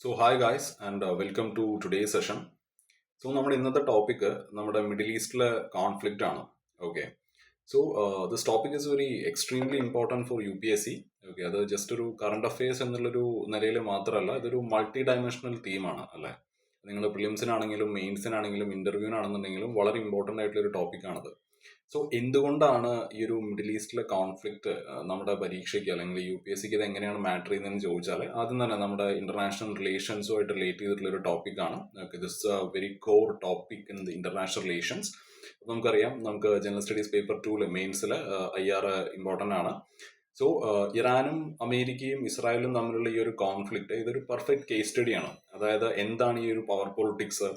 Hi guys and welcome to today's session. നമ്മുടെ ഇന്നത്തെ topic നമ്മുടെ മിഡിൽ ഈസ്റ്റിലെ കോൺഫ്ലിക്റ്റ് ആണ്. Okay, this topic is very extremely important for UPSC. Okay, അത് just ഒരു current affairs എന്നുള്ളൊരു നിലയിൽ മാത്രമല്ല, ഇതൊരു മൾട്ടി ഡയമെൻഷണൽ തീമാണ് അല്ലേ. നിങ്ങൾ പ്രിലിംസിനാണെങ്കിലും മെയിൻസിനാണെങ്കിലും ഇന്റർവ്യൂവിനാണെന്നുണ്ടെങ്കിലും വളരെ ഇമ്പോർട്ടൻ്റ് ആയിട്ടുള്ള ഒരു ടോപ്പിക്കാണത്. എന്തുകൊണ്ടാണ് ഈ ഒരു മിഡിൽ ഈസ്റ്റിലെ കോൺഫ്ലിക്റ്റ് നമ്മുടെ പരീക്ഷയ്ക്ക് അല്ലെങ്കിൽ UPSCക്ക് ഇത് എങ്ങനെയാണ് മാറ്റർ ചെയ്യുന്നതെന്ന് ചോദിച്ചാൽ, ആദ്യം തന്നെ നമ്മുടെ ഇന്റർനാഷണൽ റിലേഷൻസുമായിട്ട് റിലേറ്റ് ചെയ്തിട്ടുള്ള ഒരു ടോപ്പിക്കാണ്. This very core topic in the international relations. നമുക്കറിയാം, നമുക്ക് general studies paper 2 മെയിൻസിൽ IR important ആണ്. ഇറാനും അമേരിക്കയും ഇസ്രായേലും തമ്മിലുള്ള ഈ ഒരു കോൺഫ്ലിക്റ്റ് ഇതൊരു പെർഫെക്റ്റ് കേസ് സ്റ്റഡിയാണ്. അതായത് എന്താണ് ഈ ഒരു പവർ പൊളിറ്റിക്സ്,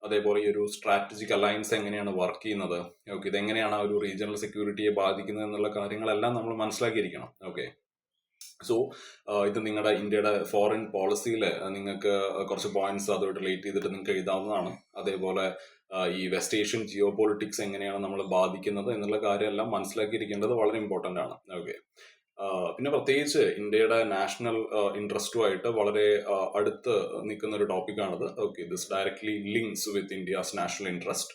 അതേപോലെ ഈ ഒരു സ്ട്രാറ്റജിക് അലയൻസ് എങ്ങനെയാണ് വർക്ക് ചെയ്യുന്നത്, ഓക്കെ, ഇതെങ്ങനെയാണ് ആ ഒരു റീജിയണൽ സെക്യൂരിറ്റിയെ ബാധിക്കുന്നത് എന്നുള്ള കാര്യങ്ങളെല്ലാം നമ്മൾ മനസ്സിലാക്കിയിരിക്കണം. ഓക്കെ, ഇത് നിങ്ങളുടെ ഇന്ത്യയുടെ ഫോറിൻ പോളിസിയിൽ നിങ്ങൾക്ക് കുറച്ച് പോയിന്റ്സ് അതുമായിട്ട് റിലേറ്റ് ചെയ്തിട്ട് നിങ്ങൾക്ക് എഴുതാവുന്നതാണ്. അതേപോലെ ഈ വെസ്റ്റ് ഏഷ്യൻ ജിയോ പൊളിറ്റിക്സ് എങ്ങനെയാണ് നമ്മൾ ബാധിക്കുന്നത് എന്നുള്ള കാര്യമെല്ലാം മനസ്സിലാക്കിയിരിക്കേണ്ടത് വളരെ ഇമ്പോർട്ടൻ്റ് ആണ്. ഓക്കെ, പിന്നെ പ്രത്യേകിച്ച് ഇന്ത്യയുടെ നാഷണൽ ഇൻട്രസ്റ്റുമായിട്ട് വളരെ അടുത്ത് നിൽക്കുന്ന ഒരു ടോപ്പിക്കാണിത്. Okay, this directly links with India's national interest.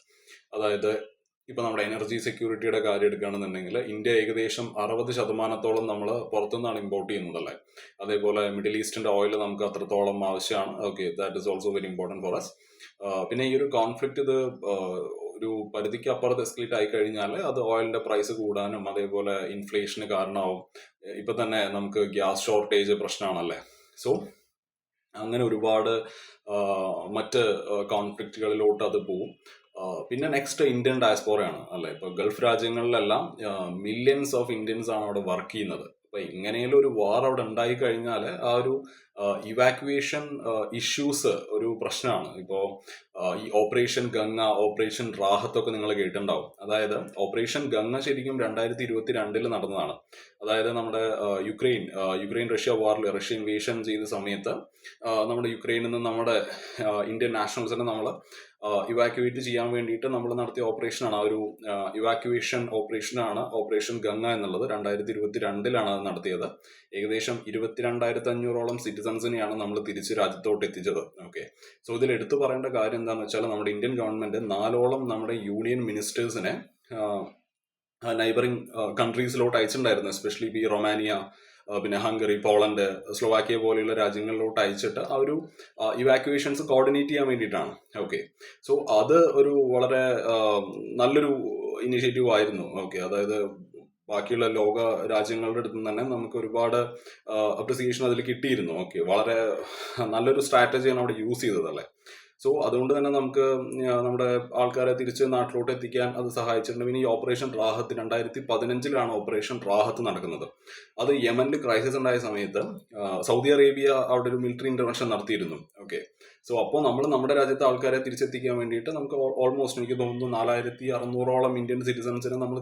അതായത് ഇപ്പൊ നമ്മുടെ എനർജി സെക്യൂരിറ്റിയുടെ കാര്യം എടുക്കുകയാണെന്നുണ്ടെങ്കിൽ ഇന്ത്യ ഏകദേശം 60% നമ്മൾ പുറത്തുനിന്നാണ് ഇമ്പോർട്ട് ചെയ്യുന്നതല്ലേ. അതേപോലെ മിഡിൽ ഈസ്റ്റിന്റെ ഓയിൽ നമുക്ക് അത്രത്തോളം ആവശ്യമാണ്. Okay, that is also very important for us. പിന്നെ ഈ ഒരു കോൺഫ്ലിക്റ്റ് ഇത് ഒരു പരിധിക്ക് അപ്പുറത്ത് എസ്കലേറ്റ് ആയി കഴിഞ്ഞാൽ അത് ഓയിലിന്റെ പ്രൈസ് കൂടാനും അതേപോലെ ഇൻഫ്ലേഷന് കാരണമാവും. ഇപ്പൊ തന്നെ നമുക്ക് ഗ്യാസ് ഷോർട്ടേജ് പ്രശ്നമാണല്ലേ. അങ്ങനെ ഒരുപാട് മറ്റ് കോൺഫ്ലിക്റ്റുകളിലോട്ട് അത് പോവും. പിന്നെ നെക്സ്റ്റ് ഇന്ത്യൻ ഡയസ്പോറയാണ് അല്ലെ. ഇപ്പൊ ഗൾഫ് രാജ്യങ്ങളിലെല്ലാം മില്യൺസ് ഓഫ് ഇന്ത്യൻസ് ആണ് അവിടെ വർക്ക് ചെയ്യുന്നത്. അപ്പൊ എങ്ങനെയും ഒരു വാർ അവിടെ ഉണ്ടായി കഴിഞ്ഞാൽ ആ ഒരു ഇവാക്യുവേഷൻ ഇഷ്യൂസ് ഒരു പ്രശ്നമാണ്. ഇപ്പോ ഈ ഓപ്പറേഷൻ ഗംഗ, ഓപ്പറേഷൻ റാഹത്ത് ഒക്കെ നിങ്ങൾ കേട്ടിട്ടുണ്ടാവും. അതായത് ഓപ്പറേഷൻ ഗംഗ ശരിക്കും 2022 നടന്നതാണ്. അതായത് നമ്മുടെ യുക്രൈൻ റഷ്യ വാറിൽ റഷ്യ ഇൻവേഷൻ ചെയ്ത സമയത്ത് നമ്മുടെ യുക്രൈനിൽ നിന്ന് നമ്മുടെ ഇന്ത്യൻ നാഷണൽസിനെ നമ്മൾ ഇവാക്യുവേറ്റ് ചെയ്യാൻ വേണ്ടിയിട്ട് നമ്മൾ നടത്തിയ ഓപ്പറേഷനാണ്. ആ ഒരു ഇവാക്യുവേഷൻ ഓപ്പറേഷനാണ് ഓപ്പറേഷൻ ഗംഗ എന്നുള്ളത്. 2022 അത് നടത്തിയത്. ഏകദേശം 22,500ഓളം സിറ്റിസൺസിനെയാണ് നമ്മൾ തിരിച്ച് രാജ്യത്തോട്ട് എത്തിച്ചത്. ഓക്കെ, ഇതിൽ എടുത്തു പറയേണ്ട കാര്യം എന്താണെന്ന് വെച്ചാൽ നമ്മുടെ ഇന്ത്യൻ ഗവൺമെന്റ് 4ഓളം നമ്മുടെ യൂണിയൻ മിനിസ്റ്റേഴ്സിനെ നൈബറിംഗ് കൺട്രീസിലോട്ട് അയച്ചിട്ടുണ്ടായിരുന്നു. എസ്പെഷ്യലി ഈ റൊമാനിയ, പിന്നെ ഹംഗറി, പോളണ്ട്, സ്ലോവാക്യ പോലെയുള്ള രാജ്യങ്ങളിലോട്ട് അയച്ചിട്ട് ആ ഒരു ഇവാക്യുവേഷൻസ് കോർഡിനേറ്റ് ചെയ്യാൻ വേണ്ടിയിട്ടാണ്. ഓക്കെ, അത് ഒരു വളരെ നല്ലൊരു ഇനിഷ്യേറ്റീവ് ആയിരുന്നു. ഓക്കെ, അതായത് ബാക്കിയുള്ള ലോക രാജ്യങ്ങളുടെ അടുത്ത് നിന്ന് തന്നെ നമുക്ക് ഒരുപാട് അപ്രിസിയേഷൻ അതിൽ കിട്ടിയിരുന്നു. ഓക്കെ, വളരെ നല്ലൊരു സ്ട്രാറ്റജിയാണ് അവിടെ യൂസ് ചെയ്തത് അല്ലേ. അതുകൊണ്ട് തന്നെ നമുക്ക് നമ്മുടെ ആൾക്കാരെ തിരിച്ച് നാട്ടിലോട്ട് എത്തിക്കാൻ അത് സഹായിച്ചിട്ടുണ്ട്. പിന്നെ ഈ ഓപ്പറേഷൻ റാഹത്ത് 2015 ഓപ്പറേഷൻ റാഹത്ത് നടക്കുന്നത്. അത് യമനിൽ ക്രൈസിസ് ഉണ്ടായ സമയത്ത് സൗദി അറേബ്യ അവിടെ ഒരു മിലിറ്ററി ഇന്റർവെൻഷൻ നടത്തിയിരുന്നു. ഓക്കെ, അപ്പോൾ നമ്മൾ നമ്മുടെ രാജ്യത്തെ ആൾക്കാരെ തിരിച്ചെത്തിക്കാൻ വേണ്ടിയിട്ട് നമുക്ക് ഓൾമോസ്റ്റ് എനിക്ക് തോന്നുന്നു 4,600ഓളം ഇന്ത്യൻ സിറ്റിസൺസിനെ നമ്മൾ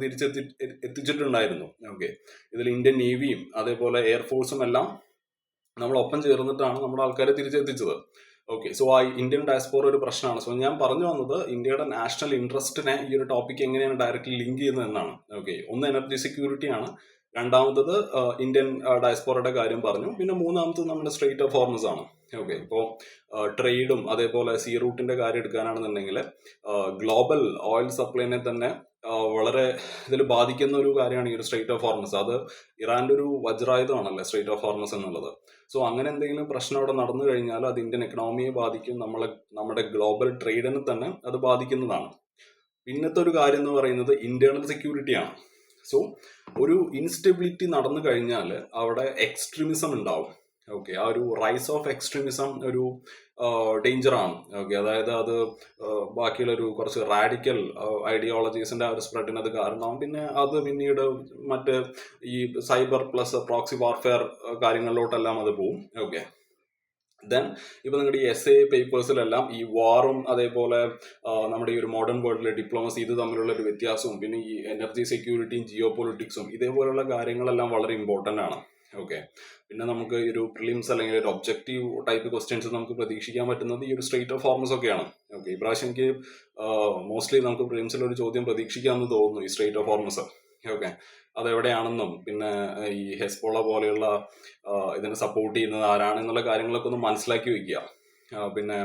എത്തിച്ചിട്ടുണ്ടായിരുന്നു. ഓക്കെ, ഇതിൽ ഇന്ത്യൻ നേവിയും അതേപോലെ എയർഫോഴ്സും എല്ലാം നമ്മളൊപ്പം ചേർന്നിട്ടാണ് നമ്മുടെ ആൾക്കാരെ തിരിച്ചെത്തിച്ചത്. ഓക്കെ, ആ ഇന്ത്യൻ ഡയസ്പോറ ഒരു പ്രശ്നമാണ്. ഞാൻ പറഞ്ഞു വന്നത് ഇന്ത്യയുടെ നാഷണൽ ഇൻട്രസ്റ്റിനെ ഈ ഒരു ടോപ്പിക് എങ്ങനെയാണ് ഡയറക്റ്റ്ലി ലിങ്ക് ചെയ്യുന്നത് എന്നാണ്. ഓക്കെ, ഒന്ന് എനർജി സെക്യൂരിറ്റി ആണ്, രണ്ടാമത്തത് ഇന്ത്യൻ ഡയസ്പോറയുടെ കാര്യം പറഞ്ഞു, പിന്നെ മൂന്നാമത്തത് നമ്മുടെ സ്ട്രെയിറ്റ് ഓഫ് ഹോർമസ് ആണ്. ഓക്കെ, ഇപ്പോൾ ട്രേഡും അതേപോലെ സീ റൂട്ടിന്റെ കാര്യം എടുക്കാനാണെന്നുണ്ടെങ്കിൽ ഗ്ലോബൽ ഓയിൽ സപ്ലൈനെ തന്നെ വളരെ ഇതിൽ ബാധിക്കുന്ന ഒരു കാര്യമാണ് ഈ ഒരു സ്ട്രെയിറ്റ് ഓഫ് ഹോർമസ്. അത് ഇറാന്റെ ഒരു വജ്രായുധമാണല്ലേ സ്ട്രെയിറ്റ് ഓഫ് ഹോർമസ് എന്നുള്ളത്. അങ്ങനെ എന്തെങ്കിലും പ്രശ്നം അവിടെ നടന്നു കഴിഞ്ഞാൽ അത് ഇന്ത്യൻ എക്കണോമിയെ ബാധിക്കും, നമ്മുടെ ഗ്ലോബൽ ട്രേഡിനെ തന്നെ അത് ബാധിക്കുന്നതാണ്. പിന്നത്തെ ഒരു കാര്യം എന്ന് പറയുന്നത് ഇന്റേണൽ സെക്യൂരിറ്റിയാണ്. ഒരു ഇൻസ്റ്റെബിലിറ്റി നടന്നു കഴിഞ്ഞാൽ അവിടെ എക്സ്ട്രീമിസം ഉണ്ടാവും. ഓക്കെ, ആ ഒരു റൈസ് ഓഫ് എക്സ്ട്രീമിസം ഒരു ഡേഞ്ചറാണ്. ഓക്കെ, അതായത് അത് ബാക്കിയുള്ള ഒരു കുറച്ച് റാഡിക്കൽ ഐഡിയോളജീസിന്റെ ആ ഒരു സ്പ്രെഡിന് അത് കാരണമാവും. പിന്നെ അത് പിന്നീട് മറ്റ് ഈ സൈബർ പ്ലസ് പ്രോക്സി വാർഫെയർ കാര്യങ്ങളിലോട്ടെല്ലാം അത് പോവും. ഓക്കെ, ദെൻ ഇപ്പൊ നിങ്ങളുടെ ഈ essay പേപ്പേഴ്സിലെല്ലാം ഈ വാറും അതേപോലെ നമ്മുടെ ഈ ഒരു മോഡേൺ വേൾഡിലെ ഡിപ്ലോമസി ഇത് തമ്മിലുള്ള ഒരു വ്യത്യാസവും പിന്നെ ഈ എനർജി സെക്യൂരിറ്റിയും ജിയോ പൊളിറ്റിക്സും ഇതേപോലുള്ള കാര്യങ്ങളെല്ലാം വളരെ ഇമ്പോർട്ടൻ്റ് ആണ്. ഓക്കെ, പിന്നെ നമുക്ക് ഈ ഒരു പ്രിലിംസ് അല്ലെങ്കിൽ ഒരു ഒബ്ജക്റ്റീവ് ടൈപ്പ് ക്വസ്റ്റ്യൻസ് നമുക്ക് പ്രതീക്ഷിക്കാൻ പറ്റുന്നത് ഈ ഒരു സ്ട്രെയിറ്റ് ഓഫ് ഹോർമസ് ഒക്കെയാണ്. ഓക്കെ, ഇപ്രാവശ്യം എനിക്ക് മോസ്റ്റ്ലി നമുക്ക് പ്രിലിംസിൽ ഒരു ചോദ്യം പ്രതീക്ഷിക്കാമെന്ന് തോന്നുന്നു, ഈ സ്ട്രെയിറ്റ് ഓഫ് ഹോർമസ്. ഓക്കെ, അതെവിടെയാണെന്നും പിന്നെ ഈ ഹെസ്ബോള പോലെയുള്ള ഇതിനെ സപ്പോർട്ട് ചെയ്യുന്നത് ആരാണെന്നുള്ള കാര്യങ്ങളൊക്കെ ഒന്ന് മനസ്സിലാക്കി വെക്കുക. പിന്നെ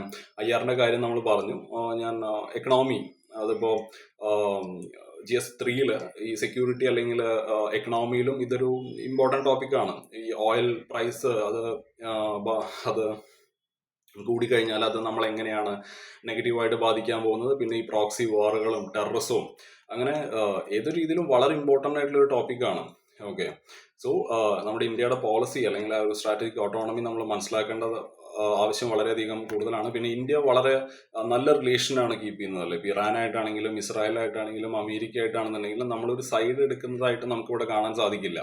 IR-ന്റെ കാര്യം നമ്മൾ പറഞ്ഞു. ഞാൻ എക്കണോമി, അതിപ്പോൾ GS3 ഈ സെക്യൂരിറ്റി അല്ലെങ്കിൽ എക്കണോമിയിലും ഇതൊരു ഇമ്പോർട്ടൻറ്റ് ടോപ്പിക്കാണ്. ഈ ഓയിൽ പ്രൈസ് അത് കൂടിക്കഴിഞ്ഞാൽ അത് നമ്മൾ എങ്ങനെയാണ് നെഗറ്റീവായിട്ട് ബാധിക്കാൻ പോകുന്നത്. പിന്നെ ഈ പ്രോക്സി വാറുകളും ടെററിസവും അങ്ങനെ ഏതൊരു രീതിയിലും വളരെ ഇമ്പോർട്ടൻ്റ് ആയിട്ടുള്ള ഒരു ടോപ്പിക്കാണ്. ഓക്കെ, സോ നമ്മുടെ ഇന്ത്യയുടെ പോളിസി അല്ലെങ്കിൽ ആ ഒരു സ്ട്രാറ്റജിക് ഓട്ടോണമി നമ്മൾ മനസ്സിലാക്കേണ്ടത് ആവശ്യം വളരെയധികം കൂടുതലാണ്. പിന്നെ ഇന്ത്യ വളരെ നല്ല റിലേഷനാണ് കീപ്പ് ചെയ്യുന്നത് അല്ലേ. ഇപ്പോൾ ഇറാനായിട്ടാണെങ്കിലും ഇസ്രായേലായിട്ടാണെങ്കിലും അമേരിക്ക ആയിട്ടാണെന്നുണ്ടെങ്കിലും നമ്മളൊരു സൈഡ് എടുക്കുന്നതായിട്ട് നമുക്കിവിടെ കാണാൻ സാധിക്കില്ല.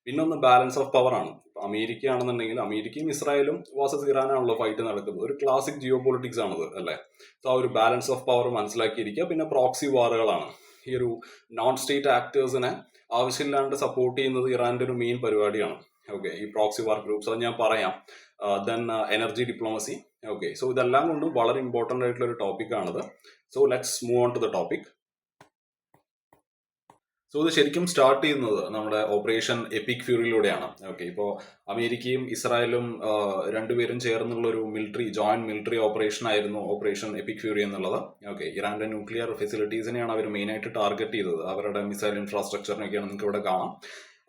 പിന്നെ ഒന്ന് ബാലൻസ് ഓഫ് പവർ ആണ്. അമേരിക്ക ആണെന്നുണ്ടെങ്കിൽ അമേരിക്കയും ഇസ്രായേലും വേഴ്സസ് ഇറാനാണല്ലോ ഫൈറ്റ് നടക്കുന്നത്. ഒരു ക്ലാസിക് ജിയോ പൊളിറ്റിക്സ് ആണത് അല്ലേ. സോ ആ ഒരു ബാലൻസ് ഓഫ് പവർ മനസ്സിലാക്കിയിരിക്കുക. പിന്നെ പ്രോക്സി വാറുകളാണ്. ഈ ഒരു നോൺ സ്റ്റേറ്റ് ആക്ടേഴ്സിനെ ആവശ്യമില്ലാണ്ട് സപ്പോർട്ട് ചെയ്യുന്നത് ഇറാന്റെ ഒരു മെയിൻ പരിപാടിയാണ്. ഓക്കെ, ഈ പ്രോക്സി വാർ ഗ്രൂപ്പ്സ് അത് ഞാൻ പറയാം. Then energy diplomacy. Okay, so ഇതെല്ലാം കൊണ്ടും വളരെ ഇമ്പോർട്ടൻ്റ് ആയിട്ടുള്ള ഒരു ടോപ്പിക്കാണിത്. So let's move on to the topic. So ഇത് ശരിക്കും സ്റ്റാർട്ട് ചെയ്യുന്നത് നമ്മുടെ ഓപ്പറേഷൻ എപ്പിക് ഫ്യൂറിയിലൂടെയാണ്. ഓക്കെ, ഇപ്പോൾ അമേരിക്കയും ഇസ്രായേലും രണ്ടുപേരും ചേർന്നുള്ള ഒരു ജോയിന്റ് മിലിറ്ററി ഓപ്പറേഷൻ ആയിരുന്നു ഓപ്പറേഷൻ എപ്പിക് ഫ്യൂറി എന്നുള്ളത്. ഓക്കെ, ഇറാന്റെ ന്യൂക്ലിയർ ഫെസിലിറ്റീസിനെയാണ് അവർ മെയിനായിട്ട് ടാർഗറ്റ് ചെയ്തത്. അവരുടെ മിസൈൽ ഇൻഫ്രാസ്ട്രക്ചറിനൊക്കെയാണ് നിങ്ങൾക്ക് ഇവിടെ കാണാം.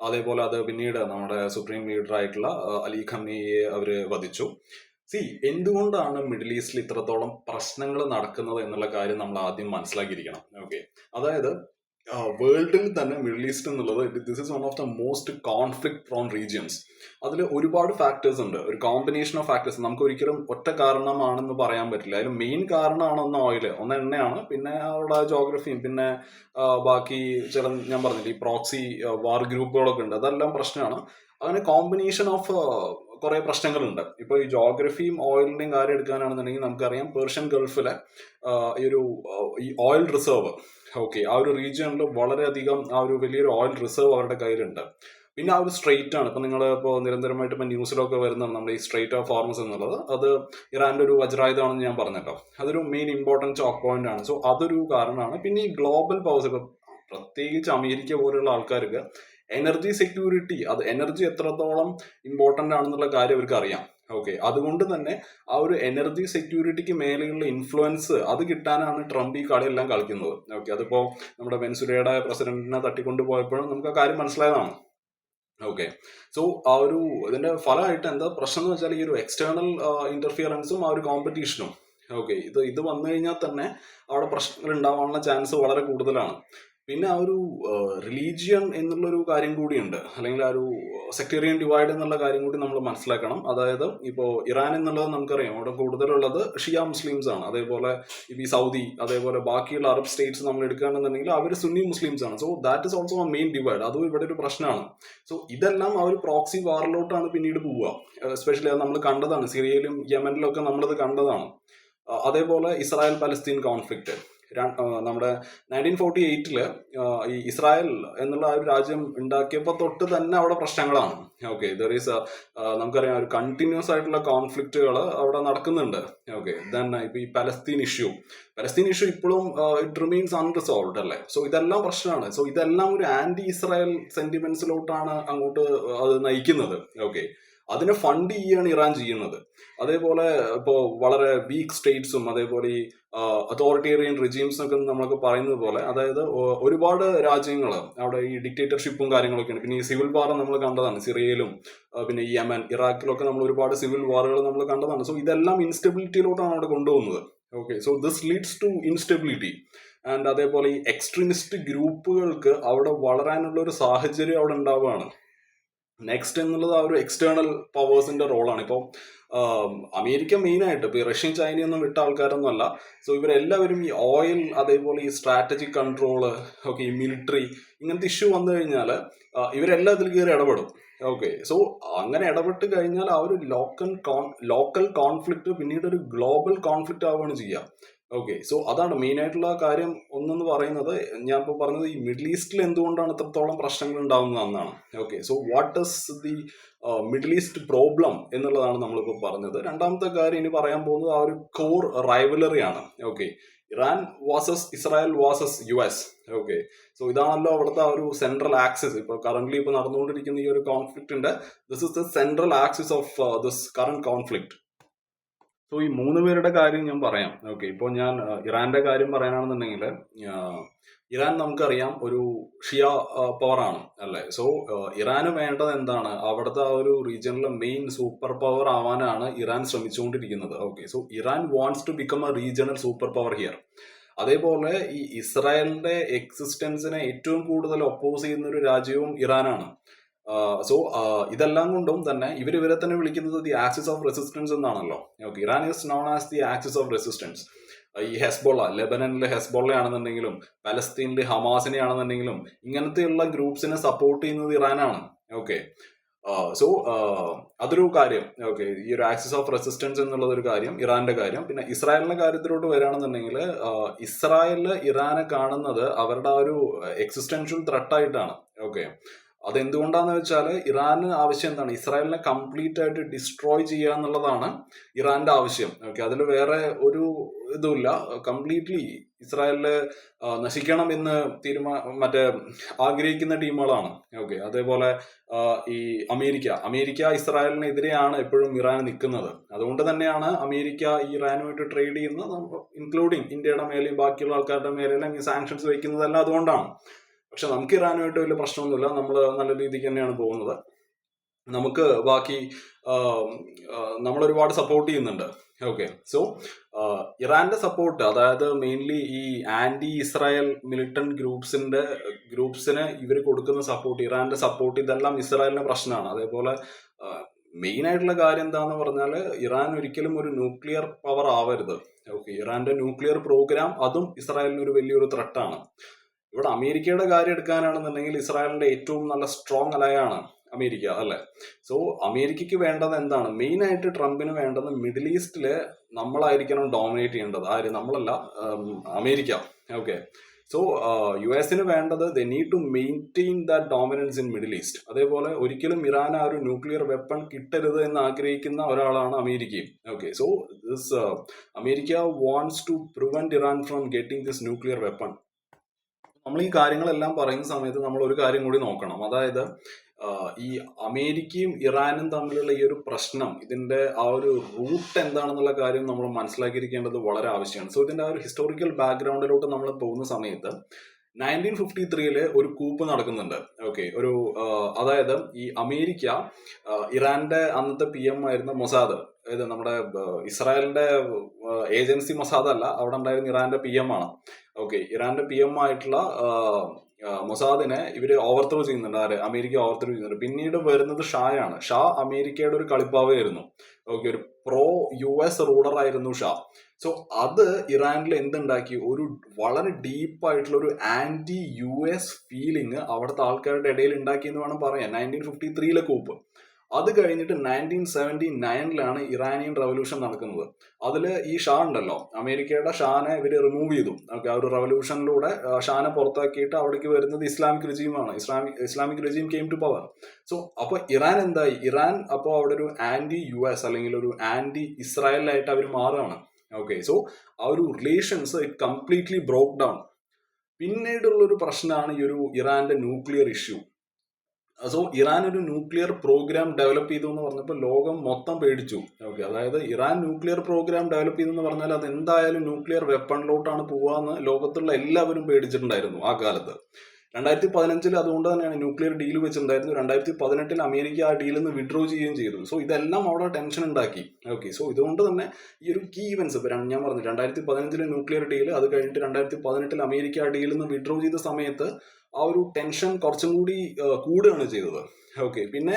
അതേപോലെ അത് പിന്നീട് നമ്മുടെ സുപ്രീം ലീഡർ ആയിട്ടുള്ള അലി ഖമേനിയെ അവർ വധിച്ചു. എന്തുകൊണ്ടാണ് മിഡിൽ ഈസ്റ്റിൽ ഇത്രത്തോളം പ്രശ്നങ്ങൾ നടക്കുന്നത് എന്നുള്ള കാര്യം നമ്മൾ ആദ്യം മനസ്സിലാക്കിയിരിക്കണം. ഓക്കെ, അതായത് വേൾഡിൽ തന്നെ മിഡിൽ ഈസ്റ്റ് എന്നുള്ളത് this is one of the most conflict prone regions. അതിൽ ഒരുപാട് ഫാക്ടേഴ്സ് ഉണ്ട്, ഒരു കോമ്പിനേഷൻ ഓഫ് ഫാക്ടേഴ്സ്. നമുക്ക് ഒരിക്കലും ഒറ്റ കാരണമാണെന്ന് പറയാൻ പറ്റില്ല. അതിൽ മെയിൻ കാരണമാണ് ഒന്ന് എണ്ണയാണ്, പിന്നെ അവിടെ ജോഗ്രഫിയും, പിന്നെ ബാക്കി ഞാൻ പറഞ്ഞില്ല ഈ പ്രോക്സി വാർ ഗ്രൂപ്പുകളൊക്കെ ഉണ്ട്, അതെല്ലാം പ്രശ്നമാണ്. അങ്ങനെ കോമ്പിനേഷൻ ഓഫ് കുറെ പ്രശ്നങ്ങളുണ്ട്. ഇപ്പോൾ ഈ ജോഗ്രഫിയും ഓയിലിന്റെയും കാര്യം എടുക്കാനാണെന്നുണ്ടെങ്കിൽ നമുക്കറിയാം പേർഷ്യൻ ഗൾഫിലെ ഈ ഓയിൽ റിസർവ്, ഓക്കെ, ആ ഒരു റീജിയണിൽ വളരെയധികം ആ ഒരു വലിയൊരു ഓയിൽ റിസർവ് അവരുടെ കയ്യിലുണ്ട്. പിന്നെ ആ ഒരു സ്ട്രെയിറ്റ് ആണ് ഇപ്പൊ നിങ്ങൾ ഇപ്പോൾ നിരന്തരമായിട്ട് ഇപ്പൊ ന്യൂസിലൊക്കെ വരുന്നതാണ് നമ്മുടെ ഈ സ്ട്രെയിറ്റ് ഓഫ് ഹോർമസ് എന്നുള്ളത്. അത് ഇറാന്റെ ഒരു വജ്രായുധമാണെന്ന് ഞാൻ പറഞ്ഞല്ലോ. അതൊരു മെയിൻ ഇമ്പോർട്ടൻറ്റ് ചോക്ക് പോയിന്റ് ആണ്. സോ അതൊരു കാരണമാണ്. പിന്നെ ഈ ഗ്ലോബൽ പവേഴ്സ്, ഇപ്പൊ പ്രത്യേകിച്ച് അമേരിക്ക പോലുള്ള ആൾക്കാർക്ക് എനർജി സെക്യൂരിറ്റി, അത് എനർജി എത്രത്തോളം ഇമ്പോർട്ടൻ്റ് ആണെന്നുള്ള കാര്യം അവർക്ക് അറിയാം. ഓക്കെ, അതുകൊണ്ട് തന്നെ ആ ഒരു എനർജി സെക്യൂരിറ്റിക്ക് മേലെയുള്ള ഇൻഫ്ലുവൻസ് അത് കിട്ടാനാണ് ട്രംപ് ഈ കളിയെല്ലാം കളിക്കുന്നത്. ഓക്കെ, അതിപ്പോ നമ്മുടെ വെനസ്വേലയുടെ പ്രസിഡന്റിനെ തട്ടിക്കൊണ്ടു പോയപ്പോഴും നമുക്ക് ആ കാര്യം മനസ്സിലായതാണ്. ഓക്കെ, സോ ആ ഒരു ഇതിന്റെ ഫലമായിട്ട് എന്താ പ്രശ്നം എന്ന് വെച്ചാൽ ഈ ഒരു എക്സ്റ്റേണൽ ഇന്റർഫിയറൻസും ആ ഒരു കോമ്പറ്റീഷനും. ഓക്കെ, ഇത് വന്നു കഴിഞ്ഞാൽ തന്നെ അവിടെ പ്രശ്നങ്ങൾ ഉണ്ടാവാനുള്ള ചാൻസ് വളരെ കൂടുതലാണ്. പിന്നെ ആ ഒരു റിലീജിയൻ എന്നുള്ളൊരു കാര്യം കൂടിയുണ്ട്, അല്ലെങ്കിൽ ആ ഒരു സെക്ടേറിയൻ ഡിവൈഡ് എന്നുള്ള കാര്യം കൂടി നമ്മൾ മനസ്സിലാക്കണം. അതായത് ഇപ്പോൾ ഇറാൻ എന്നുള്ളത് നമുക്കറിയാം അവിടെ കൂടുതലുള്ളത് ഷിയ മുസ്ലിംസ് ആണ്. അതേപോലെ ഈ സൗദി, അതേപോലെ ബാക്കിയുള്ള അറബ് സ്റ്റേറ്റ്സ് നമ്മൾ എടുക്കുകയാണെന്നുണ്ടെങ്കിൽ അവർ സുന്നി മുസ്ലിംസ് ആണ്. So that is also main divide. അതും ഇവിടെ ഒരു പ്രശ്നമാണ്. സോ ഇതെല്ലാം ആ ഒരു പ്രോക്സി വാറിലോട്ടാണ് പിന്നീട് പോവുക. എസ്പെഷ്യലി അത് നമ്മൾ കണ്ടതാണ്, സിറിയയിലും യമനിലും ഒക്കെ നമ്മളത് കണ്ടതാണ്. അതേപോലെ ഇസ്രായേൽ പലസ്തീൻ കോൺഫ്ലിക്റ്റ് നമ്മുടെ 1948 ഈ ഇസ്രായേൽ എന്നുള്ള ആ ഒരു രാജ്യം ഉണ്ടാക്കിയപ്പോൾ തൊട്ട് തന്നെ അവിടെ പ്രശ്നങ്ങളാണ്. ഓക്കെ, ദർ ഈസ് നമുക്കറിയാം ഒരു കണ്ടിന്യൂസ് ആയിട്ടുള്ള കോൺഫ്ലിക്റ്റുകൾ അവിടെ നടക്കുന്നുണ്ട്. ഓക്കെ, ദെൻ ഇപ്പൊ ഈ പലസ്തീൻ ഇഷ്യൂ ഇപ്പോഴും ഇറ്റ് റിമെയിൻസ് അൺറിസോൾവ്ഡ് അല്ലേ. സോ ഇതെല്ലാം പ്രശ്നമാണ്. സോ ഇതെല്ലാം ഒരു ആന്റി ഇസ്രായേൽ സെന്റിമെന്റ്സിലോട്ടാണ് അങ്ങോട്ട് അത് നയിക്കുന്നത്. ഓക്കെ, അതിനെ ഫണ്ട് ചെയ്യുകയാണ് ഇറാൻ ചെയ്യുന്നത്. അതേപോലെ ഇപ്പോൾ വളരെ വീക്ക് സ്റ്റേറ്റ്സും അതേപോലെ ഈ അതോറിറ്റേറിയൻ റിജീംസ് ഒക്കെ നമ്മളൊക്കെ പറയുന്നത് പോലെ, അതായത് ഒരുപാട് രാജ്യങ്ങൾ അവിടെ ഈ ഡിക്റ്റേറ്റർഷിപ്പും കാര്യങ്ങളൊക്കെയാണ്. പിന്നെ ഈ സിവിൽ വാർ നമ്മൾ കണ്ടതാണ് സിറിയയിലും, പിന്നെ ഈ യമൻ, ഇറാഖിലൊക്കെ നമ്മൾ ഒരുപാട് സിവിൽ വാറുകൾ നമ്മൾ കണ്ടതാണ്. സോ ഇതെല്ലാം ഇൻസ്റ്റെബിലിറ്റിയിലോട്ടാണ് അവിടെ കൊണ്ടുപോകുന്നത്. Okay, so this leads to instability. And അതേപോലെ ഈ എക്സ്ട്രീമിസ്റ്റ് ഗ്രൂപ്പുകൾക്ക് അവിടെ വളരാനുള്ള ഒരു സാഹചര്യം അവിടെ ഉണ്ടാവുകയാണ്. നെക്സ്റ്റ് എന്നുള്ളത് ആ ഒരു എക്സ്റ്റേണൽ പവേഴ്സിന്റെ റോളാണ്. ഇപ്പോൾ അമേരിക്ക മെയിൻ ആയിട്ട് ഇപ്പോൾ റഷ്യൻ ചൈനയൊന്നും വിട്ട ആൾക്കാരൊന്നും അല്ല. സോ ഇവരെല്ലാവരും ഈ ഓയിൽ, അതേപോലെ ഈ സ്ട്രാറ്റജിക് കൺട്രോള്, ഓക്കെ, ഈ മിലിറ്ററി, ഇങ്ങനത്തെ ഇഷ്യൂ വന്നു കഴിഞ്ഞാൽ ഇവരെല്ലാം ഇതിൽ കയറി ഇടപെടും. ഓക്കെ, സോ അങ്ങനെ ഇടപെട്ട് കഴിഞ്ഞാൽ ആ ഒരു ലോക്കൽ കോൺഫ്ലിക്റ്റ് പിന്നീട് ഒരു ഗ്ലോബൽ കോൺഫ്ലിക്റ്റ് ആവുകയാണ് ചെയ്യുക. ഓക്കെ, സോ അതാണ് മെയിൻ ആയിട്ടുള്ള കാര്യം ഒന്നെന്ന് പറയുന്നത്. ഞാൻ ഇപ്പോൾ പറഞ്ഞത് ഈ മിഡിൽ ഈസ്റ്റിൽ എന്തുകൊണ്ടാണ് ഇത്രത്തോളം പ്രശ്നങ്ങൾ ഉണ്ടാകുന്നത് എന്നാണ്. Okay, so what is the middle east problem എന്നുള്ളതാണ് നമ്മളിപ്പോൾ പറഞ്ഞത്. രണ്ടാമത്തെ കാര്യം ഇനി പറയാൻ പോകുന്നത് ആ ഒരു കോർ റൈവലറി ആണ്. Okay, Iran versus Israel versus US. Okay, so ഇതാണല്ലോ അവിടുത്തെ ആ ഒരു സെൻട്രൽ ആക്സിസ്. ഇപ്പോൾ കറന്റ്ലി ഇപ്പോൾ നടന്നുകൊണ്ടിരിക്കുന്ന ഈ ഒരു കോൺഫ്ലിക്റ്റിന്റെ this is the central axis of this current conflict. So ഈ മൂന്ന് പേരുടെ കാര്യം ഞാൻ പറയാം. ഓക്കെ, ഇപ്പോൾ ഞാൻ ഇറാന്റെ കാര്യം പറയാനാണെന്നുണ്ടെങ്കിൽ, ഇറാൻ നമുക്കറിയാം ഒരു ഷിയ പവർ ആണ് അല്ലേ. സോ ഇറാന് വേണ്ടത് എന്താണ്? അവിടുത്തെ ആ ഒരു റീജിയണിലെ മെയിൻ സൂപ്പർ പവർ ആവാനാണ് ഇറാൻ ശ്രമിച്ചുകൊണ്ടിരിക്കുന്നത്. Okay, so Iran wants to become a regional super power here. അതേപോലെ ഈ ഇസ്രായേലിന്റെ എക്സിസ്റ്റൻസിനെ ഏറ്റവും കൂടുതൽ ഒപ്പോസ് ചെയ്യുന്ന ഒരു രാജ്യവും ഇറാനാണ്. സോ ഇതെല്ലാം കൊണ്ടും തന്നെ ഇവരെ തന്നെ വിളിക്കുന്നത് ദി ആക്സിസ് ഓഫ് റെസിസ്റ്റൻസ് എന്നാണല്ലോ. Okay, Iran is known as the axis of resistance. ഈ ഹെസ്ബോള, ലെബനനിലെ ഹെസ്ബോള ആണെന്നുണ്ടെങ്കിലും പലസ്തീനിലെ ഹമാസിനെ ആണെന്നുണ്ടെങ്കിലും ഇങ്ങനത്തെയുള്ള ഗ്രൂപ്പ്സിനെ സപ്പോർട്ട് ചെയ്യുന്നത് ഇറാനാണ്. ഓക്കെ, സോ അതൊരു കാര്യം. ഓക്കെ, ഈ ഒരു ആക്സിസ് ഓഫ് റെസിസ്റ്റൻസ് എന്നുള്ളത് ഒരു കാര്യം, ഇറാന്റെ കാര്യം. പിന്നെ ഇസ്രായേലിന്റെ കാര്യത്തിലോട്ട് വരികയാണെന്നുണ്ടെങ്കിൽ, ഇസ്രായേലില് ഇറാനെ കാണുന്നത് അവരുടെ ആ ഒരു എക്സിസ്റ്റൻഷ്യൽ ത്രെട്ടായിട്ടാണ്. ഓക്കെ, അതെന്തുകൊണ്ടാന്ന് വെച്ചാൽ ഇറാന് ആവശ്യം എന്താണ്? ഇസ്രായേലിനെ കംപ്ലീറ്റ് ആയിട്ട് ഡിസ്ട്രോയ് ചെയ്യുക എന്നുള്ളതാണ് ഇറാന്റെ ആവശ്യം. ഓക്കെ, അതിൽ വേറെ ഒരു ഇതുമില്ല. കംപ്ലീറ്റ്ലി ഇസ്രായേലില് നശിക്കണം എന്ന് മറ്റേ ആഗ്രഹിക്കുന്ന ടീമുകളാണ്. ഓക്കെ, അതേപോലെ ഈ അമേരിക്ക ഇസ്രായേലിനെതിരെയാണ് എപ്പോഴും ഇറാൻ നിൽക്കുന്നത്. അതുകൊണ്ട് തന്നെയാണ് അമേരിക്ക ഇറാനുമായിട്ട് ട്രേഡ് ചെയ്യുന്നത്, ഇൻക്ലൂഡിങ് ഇന്ത്യയുടെ മേലെയും ബാക്കിയുള്ള ആൾക്കാരുടെ മേലെല്ലാം ഈ സാങ്ഷൻസ് വയ്ക്കുന്നതെല്ലാം അതുകൊണ്ടാണ്. പക്ഷെ നമുക്ക് ഇറാനുമായിട്ട് വലിയ പ്രശ്നമൊന്നുമില്ല, നമ്മൾ നല്ല രീതിക്ക് തന്നെയാണ് പോകുന്നത്. നമുക്ക് ബാക്കി നമ്മളൊരുപാട് സപ്പോർട്ട് ചെയ്യുന്നുണ്ട്. ഓക്കെ, സോ ഇറാന്റെ സപ്പോർട്ട്, അതായത് മെയിൻലി ഈ ആന്റി ഇസ്രായേൽ മിലിറ്റന്റ് ഗ്രൂപ്പ്സിന് ഇവർ കൊടുക്കുന്ന സപ്പോർട്ട്, ഇറാന്റെ സപ്പോർട്ട്, ഇതെല്ലാം ഇസ്രായേലിന്റെ പ്രശ്നമാണ്. അതേപോലെ മെയിൻ ആയിട്ടുള്ള കാര്യം എന്താന്ന് പറഞ്ഞാൽ, ഇറാൻ ഒരിക്കലും ഒരു ന്യൂക്ലിയർ പവർ ആവരുത്. ഓക്കെ, ഇറാന്റെ ന്യൂക്ലിയർ പ്രോഗ്രാം അതും ഇസ്രായേലിന് ഒരു വലിയൊരു ത്രെട്ടാണ്. ഇവിടെ അമേരിക്കയുടെ കാര്യം എടുക്കാനാണെന്നുണ്ടെങ്കിൽ ഇസ്രായേലിന്റെ ഏറ്റവും നല്ല സ്ട്രോങ് അലയാണ് അമേരിക്ക അല്ലെ. സോ അമേരിക്കയ്ക്ക് വേണ്ടത് എന്താണ്? മെയിൻ ആയിട്ട് ട്രംപിന് വേണ്ടത് മിഡിൽ ഈസ്റ്റില് നമ്മളായിരിക്കണം ഡോമിനേറ്റ് ചെയ്യേണ്ടത്. ആര്? നമ്മളല്ല, അമേരിക്ക. ഓക്കെ, സോ US വേണ്ടത് they need to maintain that dominance in middle east. അതേപോലെ ഒരിക്കലും ഇറാൻ ആ ഒരു ന്യൂക്ലിയർ വെപ്പൺ കിട്ടരുത് എന്ന് ആഗ്രഹിക്കുന്ന ഒരാളാണ് അമേരിക്കയും. Okay, so this America wants to prevent Iran from getting this nuclear weapon. നമ്മൾ ഈ കാര്യങ്ങളെല്ലാം പറയുന്ന സമയത്ത് നമ്മൾ ഒരു കാര്യം കൂടി നോക്കണം. അതായത് ഈ അമേരിക്കയും ഇറാനും തമ്മിലുള്ള ഈ ഒരു പ്രശ്നം, ഇതിന്റെ ആ ഒരു റൂട്ട് എന്താണെന്നുള്ള കാര്യം നമ്മൾ മനസ്സിലാക്കിയിരിക്കേണ്ടത് വളരെ ആവശ്യമാണ്. സോ ഇതിന്റെ ആ ഒരു ഹിസ്റ്റോറിക്കൽ ബാക്ക്ഗ്രൗണ്ടിലോട്ട് നമ്മൾ പോകുന്ന സമയത്ത് 1953 ഒരു കൂപ്പ് നടക്കുന്നുണ്ട്. ഓക്കെ, അതായത് ഈ അമേരിക്ക ഇറാന്റെ അന്നത്തെ PM ആയിരുന്ന മൊസാദ്, അതായത് നമ്മുടെ ഇസ്രായേലിന്റെ ഏജൻസി മൊസാദ് അല്ല, അവിടെ ഉണ്ടായിരുന്ന ഇറാന്റെ PM ആണ്. ഓക്കെ, ഇറാന്റെ PM ആയിട്ടുള്ള മൊസാദിനെ ഇവര് ഓവർത്രോ ചെയ്യുന്നുണ്ട്. അമേരിക്ക ഓവർത്രോ ചെയ്യുന്നുണ്ട്. പിന്നീട് വരുന്നത് ഷായാണ്. ഷാ അമേരിക്കയുടെ ഒരു കളിപ്പാവയായിരുന്നു. ഓക്കെ, ഒരു പ്രോ US റൂളർ ആയിരുന്നു ഷാ. സോ അത് ഇറാനിൽ എന്തുണ്ടാക്കി? ഒരു വളരെ ഡീപ്പായിട്ടുള്ള ഒരു ആന്റി US ഫീലിംഗ് അവിടുത്തെ ആൾക്കാരുടെ ഇടയിൽ ഉണ്ടാക്കി എന്ന് വേണം പറയാൻ. 1953 കൂപ്പ്. അത് കഴിഞ്ഞിട്ട് 1979 ഇറാനിയൻ റവല്യൂഷൻ നടക്കുന്നത്. അതിൽ ഈ ഷാ ഉണ്ടല്ലോ, അമേരിക്കയുടെ ഷാനെ ഇവർ റിമൂവ് ചെയ്തു. ഓക്കെ, ആ ഒരു റവല്യൂഷനിലൂടെ ഷാനെ പുറത്താക്കിയിട്ട് അവിടേക്ക് വരുന്നത് ഇസ്ലാമിക് രജീമാണ്. Islamic regime came to power. So അപ്പോൾ ഇറാൻ എന്തായി? ഇറാൻ അപ്പോൾ അവിടെ ഒരു ആന്റി US അല്ലെങ്കിൽ ഒരു ആന്റി ഇസ്രായേലായിട്ട് അവർ മാറുകയാണ്. ഓക്കെ, സോ ആ ഒരു relations it completely broke down. പിന്നീടുള്ളൊരു പ്രശ്നമാണ് ഈ ഒരു ഇറാന്റെ ന്യൂക്ലിയർ ഇഷ്യൂ. സോ ഇറാൻ ഒരു ന്യൂക്ലിയർ പ്രോഗ്രാം ഡെവലപ്പ് ചെയ്തു എന്ന് പറഞ്ഞപ്പോൾ ലോകം മൊത്തം പേടിച്ചു. ഓക്കെ, അതായത് ഇറാൻ ന്യൂക്ലിയർ പ്രോഗ്രാം ഡെവലപ്പ് ചെയ്തെന്ന് പറഞ്ഞാൽ അത് എന്തായാലും ന്യൂക്ലിയർ വെപ്പണിലോട്ടാണ് പോവാന്ന് ലോകത്തുള്ള എല്ലാവരും പേടിച്ചിട്ടുണ്ടായിരുന്നു ആ കാലത്ത്. 2015 അതുകൊണ്ട് തന്നെയാണ് ന്യൂക്ലിയർ ഡീൽ വെച്ചിട്ടുണ്ടായിരുന്നു. 2018 അമേരിക്ക ആ ഡീലിൽ നിന്ന് വിഡ്രോ ചെയ്യുകയും ചെയ്തു. സോ ഇതെല്ലാം അവിടെ ടെൻഷൻ ഉണ്ടാക്കി. ഓക്കെ, സോ ഇതുകൊണ്ട് തന്നെ ഈ ഒരു കീ ഇവന്റ്സ്, ഇപ്പൊ ഞാൻ പറഞ്ഞു 2015 ന്യൂക്ലിയർ ഡീൽ, അത് കഴിഞ്ഞിട്ട് 2018 അമേരിക്ക ആ ഡീലിൽ നിന്ന് വിഡ്രോ ചെയ്ത സമയത്ത് ആ ഒരു ടെൻഷൻ കുറച്ചും കൂടി കൂടുകയാണ് ചെയ്തത്. ഓക്കെ, പിന്നെ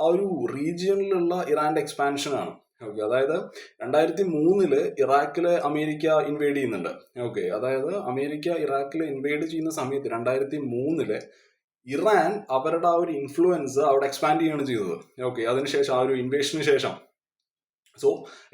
ആ ഒരു റീജിയനിലുള്ള ഇറാന്റെ എക്സ്പാൻഷനാണ്. ഓക്കെ, അതായത് 2003 ഇറാഖില് അമേരിക്ക ഇൻവേഡ് ചെയ്യുന്നുണ്ട്. ഓക്കെ, അതായത് അമേരിക്ക ഇറാഖിൽ ഇൻവേഡ് ചെയ്യുന്ന സമയത്ത് 2003 ഇറാൻ അവരുടെ ആ ഒരു ഇൻഫ്ലുവൻസ് അവിടെ എക്സ്പാൻഡ് ചെയ്യുകയാണ് ചെയ്തത്. ഓക്കെ, അതിനുശേഷം ആ ഒരു ഇൻവേഷന് ശേഷം സോ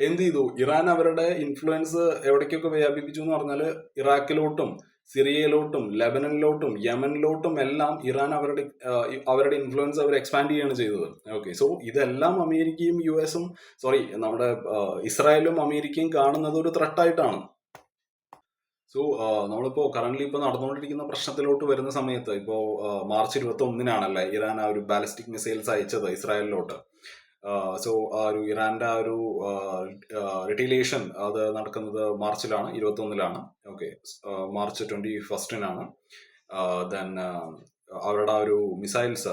എന്ത് ചെയ്തു? ഇറാൻ അവരുടെ ഇൻഫ്ലുവൻസ് എവിടേക്കൊക്കെ വ്യാപിപ്പിച്ചു എന്ന് പറഞ്ഞാൽ ഇറാഖിലോട്ടും സിറിയയിലോട്ടും ലെബനനിലോട്ടും യമനിലോട്ടും എല്ലാം ഇറാൻ അവരുടെ ഇൻഫ്ലുവൻസ് അവർ എക്സ്പാൻഡ് ചെയ്യുകയാണ് ചെയ്തത്. ഓക്കെ, സോ ഇതെല്ലാം അമേരിക്കയും നമ്മുടെ ഇസ്രായേലും അമേരിക്കയും കാണുന്നത് ഒരു ത്രെട്ടായിട്ടാണ്. സോ നമ്മളിപ്പോ കറന്റ് ഇപ്പൊ നടന്നുകൊണ്ടിരിക്കുന്ന പ്രശ്നത്തിലോട്ട് വരുന്ന സമയത്ത്, ഇപ്പോ March 21 ഇറാൻ ആ ഒരു ബാലിസ്റ്റിക് മിസൈൽസ് അയച്ചത് ഇസ്രായേലിലോട്ട്. സോ ആ ഒരു ഇറാന്റെ ആ ഒരു റിറ്റീലിയേഷൻ അത് നടക്കുന്നത് മാർച്ചിലാണ്, 21-ലാണ്. ഓക്കെ, മാർച്ച് 21-നാണ്. ദെൻ അവരുടെ ആ ഒരു missiles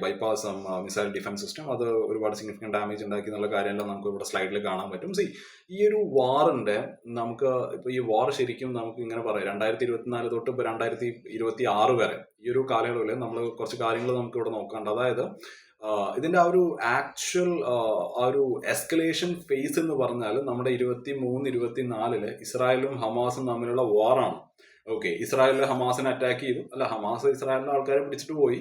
bypass missile defence system അത് ഒരുപാട് സിഗ്നിഫിക്കന്റ് ഡാമേജ് ഉണ്ടാക്കി എന്നുള്ള കാര്യമെല്ലാം നമുക്ക് ഇവിടെ സ്ലൈഡിൽ കാണാൻ പറ്റും. ഈ ഒരു വാറിന്റെ നമുക്ക് ഇപ്പൊ ഈ വാർ ശരിക്കും നമുക്ക് ഇങ്ങനെ പറയാം 2024 തൊട്ട് ഇപ്പൊ 2026 വരെ ഈ ഒരു കാലയളവിൽ നമ്മൾ കുറച്ച് കാര്യങ്ങൾ നമുക്ക് ഇവിടെ നോക്കാണ്ട്. അതായത് ഇതിന്റെ ആ ഒരു ആക്ച്വൽ ആ ഒരു എസ്കലേഷൻ ഫേസ് എന്ന് പറഞ്ഞാൽ നമ്മുടെ 23-24 ഇസ്രായേലും ഹമാസും തമ്മിലുള്ള വാറാണ്. ഓക്കെ, ഇസ്രായേലിലെ ഹമാസിനെ അറ്റാക്ക് ചെയ്തു, അല്ല ഹമാസ് ഇസ്രായേലിലെ ആൾക്കാരെ പിടിച്ചിട്ട് പോയി,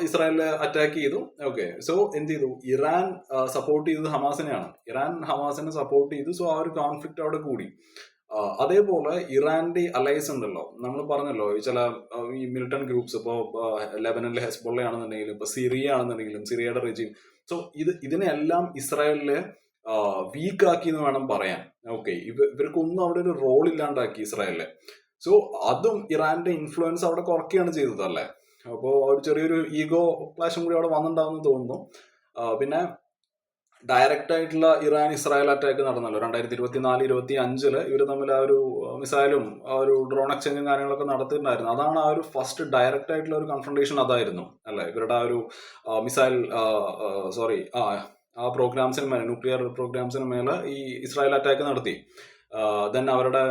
ഇസ്രായേലിനെ അറ്റാക്ക് ചെയ്തു. ഓക്കെ, സോ എന്ത് ചെയ്തു, ഇറാൻ സപ്പോർട്ട് ചെയ്തത് ഹമാസിനെയാണ്, ഇറാൻ ഹമാസിനെ സപ്പോർട്ട് ചെയ്തു. സോ ആ ഒരു കോൺഫ്ലിക്റ്റ് അവിടെ കൂടി. അതേപോലെ ഇറാന്റെ അലയൻസ് ഉണ്ടല്ലോ, നമ്മൾ പറഞ്ഞല്ലോ ചില ഈ മിലിറ്റന്റ് ഗ്രൂപ്പ്സ്, ഇപ്പോൾ ലെബനനിലെ ഹെസ്ബോള ആണെന്നുണ്ടെങ്കിലും ഇപ്പൊ സിറിയ ആണെന്നുണ്ടെങ്കിലും സിറിയയുടെ റെജീം, സോ ഇതിനെല്ലാം ഇസ്രായേലിലെ വീക്ക് ആക്കി എന്ന് വേണം പറയാൻ. ഓക്കെ, ഇവർക്കൊന്നും അവിടെ ഒരു റോൾ ഇല്ലാണ്ടാക്കി ഇസ്രായേലിലെ. സോ അതും ഇറാന്റെ ഇൻഫ്ലുവൻസ് അവിടെ കുറയ്ക്കുകയാണ് ചെയ്തത് അല്ലേ. അപ്പോൾ ഒരു ചെറിയൊരു ഈഗോ ക്ലാഷും കൂടി അവിടെ വന്നിട്ടുണ്ടാവുമെന്ന് തോന്നുന്നു. പിന്നെ ഡയറക്റ്റ് ആയിട്ടുള്ള ഇറാൻ ഇസ്രായേൽ അറ്റാക്ക് നടന്നല്ലോ 2024-25 ഇവർ തമ്മിൽ ആ ഒരു മിസൈലും ആ ഒരു ഡ്രോൺ എക്സ്ചേഞ്ചും കാര്യങ്ങളൊക്കെ നടത്തിയിട്ടുണ്ടായിരുന്നു. അതാണ് ആ ഒരു ഫസ്റ്റ് ഡയറക്റ്റ് ആയിട്ടുള്ള ഒരു കൺഫ്രണ്ടേഷൻ അതായിരുന്നു അല്ലെ. ഇവരുടെ ആ ഒരു മിസൈൽ ആ പ്രോഗ്രാംസിന് മേലെ, ന്യൂക്ലിയർ പ്രോഗ്രാംസിന് മേലെ ഈ ഇസ്രായേൽ അറ്റാക്ക് നടത്തി. ദെൻ അവരുടെ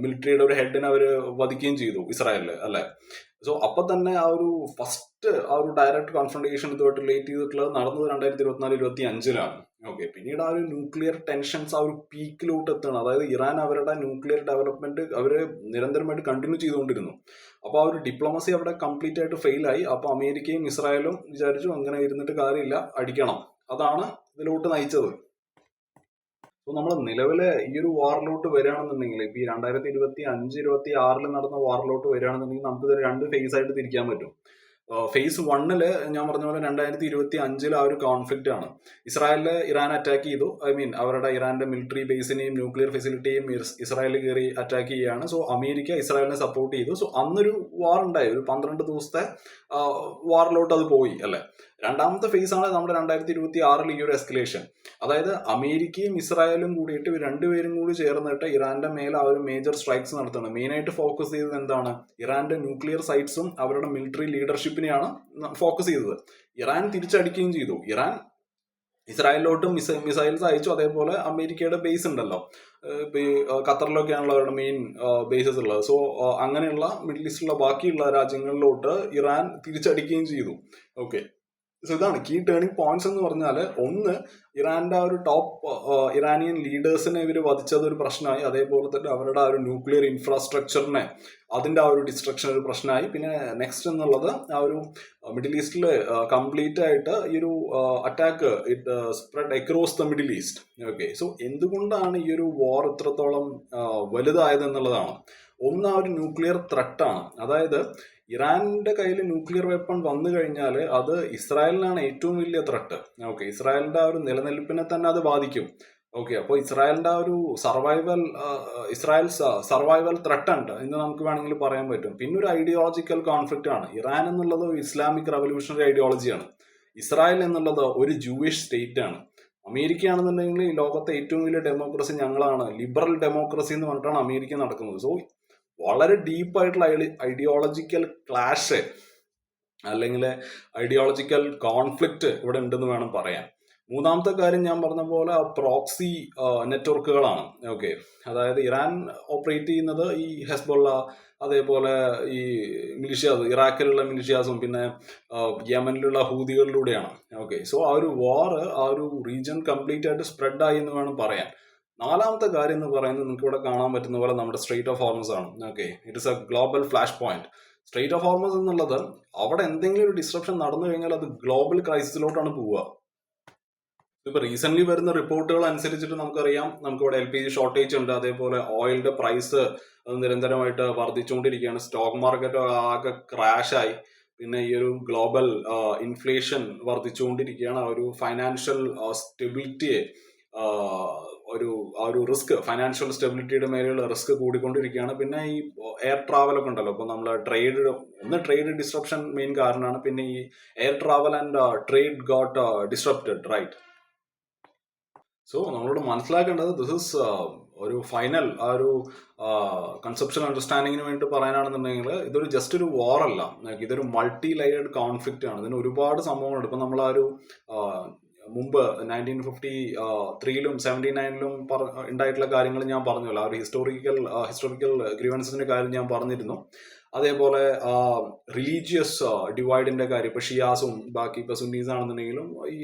മിലിറ്ററിയുടെ ഒരു ഹെഡിനെ അവർ വധിക്കുകയും ചെയ്തു ഇസ്രായേലിൽ അല്ലെ. സോ അപ്പൊ തന്നെ ആ ഒരു ഫസ്റ്റ് ആ ഒരു ഡയറക്റ്റ് കോൺഫ്രണ്ടേഷൻ ഇതുമായിട്ട് റിലേറ്റ് ചെയ്തിട്ടുള്ളത് നടന്നത് 2024-25 ഓക്കെ, പിന്നീട് ആ ഒരു ന്യൂക്ലിയർ ടെൻഷൻസ് ആ ഒരു പീക്കിലോട്ട് എത്തണം. അതായത് ഇറാൻ അവരുടെ ന്യൂക്ലിയർ ഡെവലപ്മെന്റ് അവര് നിരന്തരമായിട്ട് കണ്ടിന്യൂ ചെയ്തുകൊണ്ടിരുന്നു. അപ്പോൾ ആ ഒരു ഡിപ്ലോമസി അവിടെ കംപ്ലീറ്റ് ആയിട്ട് ഫെയിലായി. അപ്പൊ അമേരിക്കയും ഇസ്രായേലും വിചാരിച്ചു അങ്ങനെ ഇരുന്നിട്ട് കാര്യമില്ല, അടിക്കണം. അതാണ് ഇതിലോട്ട് നയിച്ചത്. അപ്പോൾ നമ്മൾ നിലവിലെ ഈ ഒരു വാറിലോട്ട് വരികയാണെന്നുണ്ടെങ്കിൽ ഇപ്പൊ ഈ 2025-26 നടന്ന വാറിലോട്ട് വരികയാണെന്നുണ്ടെങ്കിൽ നമുക്ക് ഇത് 2 ഫേസ് ആയിട്ട് തിരിക്കാൻ പറ്റും. ഫേസ് 1 ഞാൻ പറഞ്ഞ പോലെ 2025 ആ ഒരു കോൺഫ്ലിക്റ്റ് ആണ്. ഇസ്രായേലില് ഇറാൻ അറ്റാക്ക് ചെയ്തു, അവരുടെ ഇറാന്റെ മിലിറ്ററി ബേസിനെയും ന്യൂക്ലിയർ ഫെസിലിറ്റിയും ഇസ്രായേൽ കയറി അറ്റാക്ക് ചെയ്യുകയാണ്. സോ അമേരിക്ക ഇസ്രായേലിനെ സപ്പോർട്ട് ചെയ്തു. സോ അന്നൊരു വാർ ഉണ്ടായി, ഒരു 12 ദിവസത്തെ വാറിലോട്ട് അത് പോയി അല്ലെ. രണ്ടാമത്തെ ഫേസ് ആണ് നമ്മുടെ 2026 ഈ ഒരു എസ്കലേഷൻ. അതായത് അമേരിക്കയും ഇസ്രായേലും കൂടിയിട്ട് ഇവർ രണ്ടുപേരും കൂടി ചേർന്നിട്ട് ഇറാന്റെ മേലെ ആ ഒരു മേജർ സ്ട്രൈക്സ് നടത്തുന്നത്. മെയിനായിട്ട് ഫോക്കസ് ചെയ്തത് എന്താണ്, ഇറാന്റെ ന്യൂക്ലിയർ സൈറ്റ്സും അവരുടെ മിലിറ്ററി ലീഡർഷിപ്പിനെയാണ് ഫോക്കസ് ചെയ്തത്. ഇറാൻ തിരിച്ചടിക്കുകയും ചെയ്തു. ഇറാൻ ഇസ്രായേലിലോട്ടും മിസൈൽസ് അയച്ചു. അതേപോലെ അമേരിക്കയുടെ ബേസ് ഉണ്ടല്ലോ, ഇപ്പൊ ഈ ഖത്തറിലൊക്കെയാണല്ലോ അവരുടെ മെയിൻ ബേസസ് ഉള്ളത്. സോ അങ്ങനെയുള്ള മിഡിൽ ഈസ്റ്റിലുള്ള ബാക്കിയുള്ള രാജ്യങ്ങളിലോട്ട് ഇറാൻ തിരിച്ചടിക്കുകയും ചെയ്തു. ഓക്കെ, സോ ഇതാണ് കീ ടേണിംഗ് പോയിന്റ്സ് എന്ന് പറഞ്ഞാൽ, ഒന്ന് ഇറാന്റെ ആ ഒരു ടോപ്പ് ഇറാനിയൻ ലീഡേഴ്സിനെ ഇവർ വധിച്ചത് ഒരു പ്രശ്നമായി. അതേപോലെ തന്നെ അവരുടെ ആ ഒരു ന്യൂക്ലിയർ ഇൻഫ്രാസ്ട്രക്ചറിനെ അതിന്റെ ആ ഒരു ഡിസ്ട്രക്ഷൻ ഒരു പ്രശ്നമായി. പിന്നെ നെക്സ്റ്റ് എന്നുള്ളത് ആ ഒരു മിഡിൽ ഈസ്റ്റിൽ കംപ്ലീറ്റ് ആയിട്ട് ഈ ഒരു attack it spread across the middle east. Okay, so എന്തുകൊണ്ടാണ് ഈ ഒരു വാർ ഇത്രത്തോളം വലുതായത് എന്നുള്ളതാണ്. ഒന്ന് ആ ഒരു ന്യൂക്ലിയർ ത്രെട്ടാണ്. അതായത് ഇറാന്റെ കയ്യിൽ ന്യൂക്ലിയർ വെപ്പൺ വന്നു കഴിഞ്ഞാൽ അത് ഇസ്രായേലിനാണ് ഏറ്റവും വലിയ ത്രെട്ട്. ഓക്കെ, ഇസ്രായേലിന്റെ ആ ഒരു നിലനിൽപ്പിനെ തന്നെ അത് ബാധിക്കും. ഓക്കെ, അപ്പോൾ ഇസ്രായേലിന്റെ ആ ഒരു സർവൈവൽ ത്രെട്ട് ഉണ്ട് എന്ന് നമുക്ക് വേണമെങ്കിൽ പറയാൻ പറ്റും. പിന്നെ ഒരു ഐഡിയോളജിക്കൽ കോൺഫ്ലിക്റ്റ് ആണ്. ഇറാൻ എന്നുള്ളത് ഒരു ഇസ്ലാമിക് റവല്യൂഷണറി ഐഡിയോളജിയാണ്. ഇസ്രായേൽ എന്നുള്ളത് ഒരു ജൂയിഷ് സ്റ്റേറ്റ് ആണ്. അമേരിക്ക ആണെന്നുണ്ടെങ്കിൽ ഈ ലോകത്തെ ഏറ്റവും വലിയ ഡെമോക്രസി ഞങ്ങളാണ്, ലിബറൽ ഡെമോക്രസി എന്ന് പറഞ്ഞിട്ടാണ് അമേരിക്ക നടക്കുന്നത്. സോ വളരെ ഡീപ്പായിട്ടുള്ള ഐഡിയോളജിക്കൽ ക്ലാഷ് അല്ലെങ്കിൽ ഐഡിയോളജിക്കൽ കോൺഫ്ലിക്റ്റ് ഇവിടെ ഉണ്ടെന്ന് വേണം പറയാൻ. മൂന്നാമത്തെ കാര്യം ഞാൻ പറഞ്ഞ പോലെ പ്രോക്സി നെറ്റ്വർക്കുകളാണ്. ഓക്കെ, അതായത് ഇറാൻ ഓപ്പറേറ്റ് ചെയ്യുന്നത് ഈ ഹെസ്ബോള, അതേപോലെ ഈ മിലിഷ്യാസ്, ഇറാഖിലുള്ള മിലിഷ്യാസും പിന്നെ യമനിലുള്ള ഹൂതികളിലൂടെയാണ്. ഓക്കെ, സോ ആ ഒരു വാർ ആ ഒരു റീജിയൻ കംപ്ലീറ്റ് ആയിട്ട് സ്പ്രെഡ് ആയി എന്ന് വേണം പറയാൻ. നാലാമത്തെ കാര്യം എന്ന് പറയുന്നത് നിങ്ങൾക്ക് ഇവിടെ കാണാൻ പറ്റുന്ന പോലെ നമ്മുടെ സ്ട്രെയിറ്റ് ഓഫ് ഹോർമസ് ആണ്. Okay, it is A global flash point. Straight of Hormuz എന്നുള്ളത് അവിടെ എന്തെങ്കിലും ഒരു ഡിസ്ട്രപ്ഷൻ നടന്നു കഴിഞ്ഞാൽ അത് ഗ്ലോബൽ ക്രൈസിസിലോട്ടാണ് പോവുക. ഇപ്പൊ റീസെന്റ് വരുന്ന റിപ്പോർട്ടുകൾ അനുസരിച്ചിട്ട് നമുക്കറിയാം, നമുക്കിവിടെ LPG ഷോർട്ടേജ് ഉണ്ട്, അതേപോലെ ഓയിലിന്റെ പ്രൈസ് നിരന്തരമായിട്ട് വർദ്ധിച്ചുകൊണ്ടിരിക്കുകയാണ്, സ്റ്റോക്ക് മാർക്കറ്റ് ആകെ ക്രാഷായി, പിന്നെ ഈ ഒരു ഗ്ലോബൽ ഇൻഫ്ലേഷൻ വർദ്ധിച്ചുകൊണ്ടിരിക്കുകയാണ്. ഒരു ഫൈനാൻഷ്യൽ സ്റ്റെബിലിറ്റിയെ ഒരു റിസ്ക്, ഫൈനാൻഷ്യൽ സ്റ്റെബിലിറ്റിയുടെ മേലെയുള്ള റിസ്ക് കൂടിക്കൊണ്ടിരിക്കുകയാണ്. പിന്നെ ഈ എയർ ട്രാവൽ ഒക്കെ ഉണ്ടല്ലോ, ഇപ്പോൾ നമ്മൾ ട്രേഡ് ഡിസ്ട്രപ്ഷൻ മെയിൻ കാരണമാണ്. പിന്നെ ഈ air travel and trade got disrupted, right? So നമ്മളോട് മനസ്സിലാക്കേണ്ടത് ദിസ് ഇസ് ഒരു ഫൈനൽ ഒരു കൺസെപ്ഷൻ അണ്ടർസ്റ്റാൻഡിങ്ങിന് വേണ്ടി പറയാനാണെന്നുണ്ടെങ്കിൽ ഇതൊരു ജസ്റ്റ് ഒരു വാർ അല്ല, ഇതൊരു മൾട്ടി ലെയേർഡ് കോൺഫ്ലിക്റ്റ് ആണ്. ഇതിന് ഒരുപാട് സംഭവങ്ങളുണ്ട്. ഇപ്പം നമ്മൾ മുമ്പ് 1953-ലും 79-ലും ഉണ്ടായിട്ടുള്ള കാര്യങ്ങൾ ഞാൻ പറഞ്ഞല്ലോ, ആ ഒരു ഹിസ്റ്റോറിക്കൽ ഗ്രീവൻസിന്റെ കാര്യം ഞാൻ പറഞ്ഞിരുന്നു. അതേപോലെ റിലീജിയസ് ഡിവൈഡിന്റെ കാര്യം, ഇപ്പൊ ഷിയാസും ബാക്കി ഇപ്പൊ സുന്നീസ് ആണെന്നുണ്ടെങ്കിലും ഈ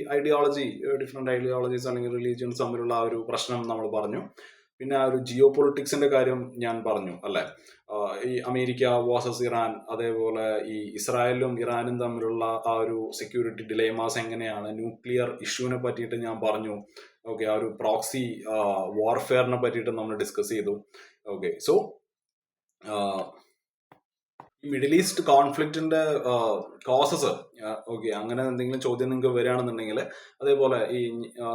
ഡിഫറെന്റ് ഐഡിയോളജീസ് അല്ലെങ്കിൽ റിലീജിയൻസ് തമ്മിലുള്ള ആ ഒരു പ്രശ്നം നമ്മൾ പറഞ്ഞു. പിന്നെ ആ ഒരു ജിയോ പൊളിറ്റിക്സിന്റെ കാര്യം ഞാൻ പറഞ്ഞു അല്ലെ, ഈ അമേരിക്ക വേഴ്സസ് ഇറാൻ, അതേപോലെ ഈ ഇസ്രായേലും ഇറാനും തമ്മിലുള്ള ആ ഒരു സെക്യൂരിറ്റി ഡിലേമാസ് എങ്ങനെയാണ്, ന്യൂക്ലിയർ ഇഷ്യൂവിനെ പറ്റിയിട്ട് ഞാൻ പറഞ്ഞു. ഓക്കെ, ആ ഒരു പ്രോക്സി വാർഫെയറിനെ പറ്റിയിട്ട് നമ്മൾ ഡിസ്കസ് ചെയ്തു. ഓക്കെ, സോ ഈ മിഡിൽ ഈസ്റ്റ് കോൺഫ്ലിക്റ്റിന്റെ കോസസ്, ഓക്കെ, അങ്ങനെ എന്തെങ്കിലും ചോദ്യം നിങ്ങൾക്ക് വരികയാണെന്നുണ്ടെങ്കിൽ, അതേപോലെ ഈ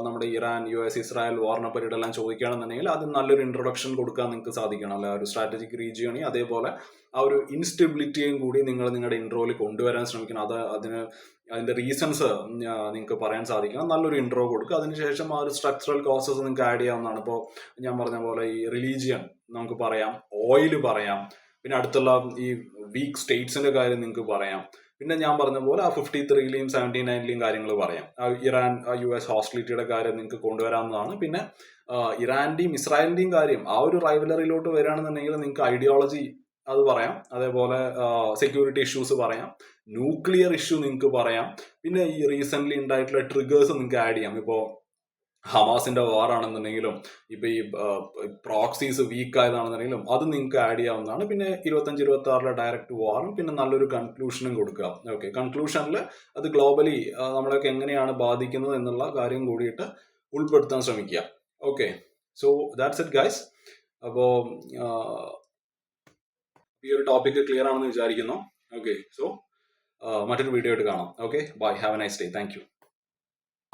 നമ്മുടെ ഇറാൻ US ഇസ്രായേൽ വാറിനെ പറ്റിയിട്ടെല്ലാം ചോദിക്കുകയാണെന്നുണ്ടെങ്കിൽ അത് നല്ലൊരു ഇൻട്രൊഡക്ഷൻ കൊടുക്കാൻ നിങ്ങൾക്ക് സാധിക്കണം അല്ലെ, ഒരു സ്ട്രാറ്റജിക് റീജിയണി, അതേപോലെ ആ ഒരു ഇൻസ്റ്റെബിലിറ്റിയും കൂടി നിങ്ങൾ നിങ്ങളുടെ ഇൻട്രോയിൽ കൊണ്ടുവരാൻ ശ്രമിക്കണം. അതിന്റെ റീസൺസ് നിങ്ങൾക്ക് പറയാൻ സാധിക്കണം. നല്ലൊരു ഇൻട്രോ കൊടുക്കുക. അതിനുശേഷം ആ ഒരു സ്ട്രക്ചറൽ കോസസ് നിങ്ങൾക്ക് ആഡ് ചെയ്യാവുന്നതാണ്. ഇപ്പോൾ ഞാൻ പറഞ്ഞ പോലെ ഈ റിലീജിയൻ നമുക്ക് പറയാം, ഓയിൽ പറയാം, പിന്നെ അടുത്തുള്ള ഈ വീക്ക് സ്റ്റേറ്റ്സിന്റെ കാര്യം നിങ്ങൾക്ക് പറയാം. പിന്നെ ഞാൻ പറഞ്ഞ പോലെ ആ 53-ലെയും 79-ലെയും കാര്യങ്ങൾ പറയാം. ഇറാൻ US ഹോസ്റ്റിലിറ്റിയുടെ കാര്യം നിങ്ങൾക്ക് കൊണ്ടുവരാവുന്നതാണ്. പിന്നെ ഇറാന്റെയും ഇസ്രായേലിന്റെയും കാര്യം, ആ ഒരു റൈവലറിയിലോട്ട് വരികയാണെന്നുണ്ടെങ്കിൽ നിങ്ങൾക്ക് ഐഡിയോളജി അത് പറയാം, അതേപോലെ സെക്യൂരിറ്റി ഇഷ്യൂസ് പറയാം, ന്യൂക്ലിയർ ഇഷ്യൂ നിങ്ങൾക്ക് പറയാം. പിന്നെ ഈ റീസെന്റ് ഉണ്ടായിട്ടുള്ള ട്രിഗേഴ്സ് നിങ്ങൾക്ക് ആഡ് ചെയ്യാം. ഇപ്പോൾ ഹമാസിന്റെ വാർ ആണെന്നുണ്ടെങ്കിലും, ഇപ്പൊ ഈ പ്രോക്സീസ് വീക്ക് ആയതാണെന്നുണ്ടെങ്കിലും അത് നിങ്ങൾക്ക് ആഡ് ചെയ്യാവുന്നതാണ്. പിന്നെ 25-26 ഡയറക്റ്റ് വാറും, പിന്നെ നല്ലൊരു കൺക്ലൂഷനും കൊടുക്കുക. ഓക്കെ, കൺക്ലൂഷനിൽ അത് ഗ്ലോബലി നമ്മളൊക്കെ എങ്ങനെയാണ് ബാധിക്കുന്നത് എന്നുള്ള കാര്യം കൂടിയിട്ട് ഉൾപ്പെടുത്താൻ ശ്രമിക്കുക. Okay, so that's it guys. അപ്പോൾ ഈ ഒരു ടോപ്പിക് ക്ലിയർ ആണെന്ന് വിചാരിക്കുന്നു. ഓക്കെ, സോ മറ്റൊരു വീഡിയോ ആയിട്ട് കാണാം. Okay, bye, have a nice day, thank U.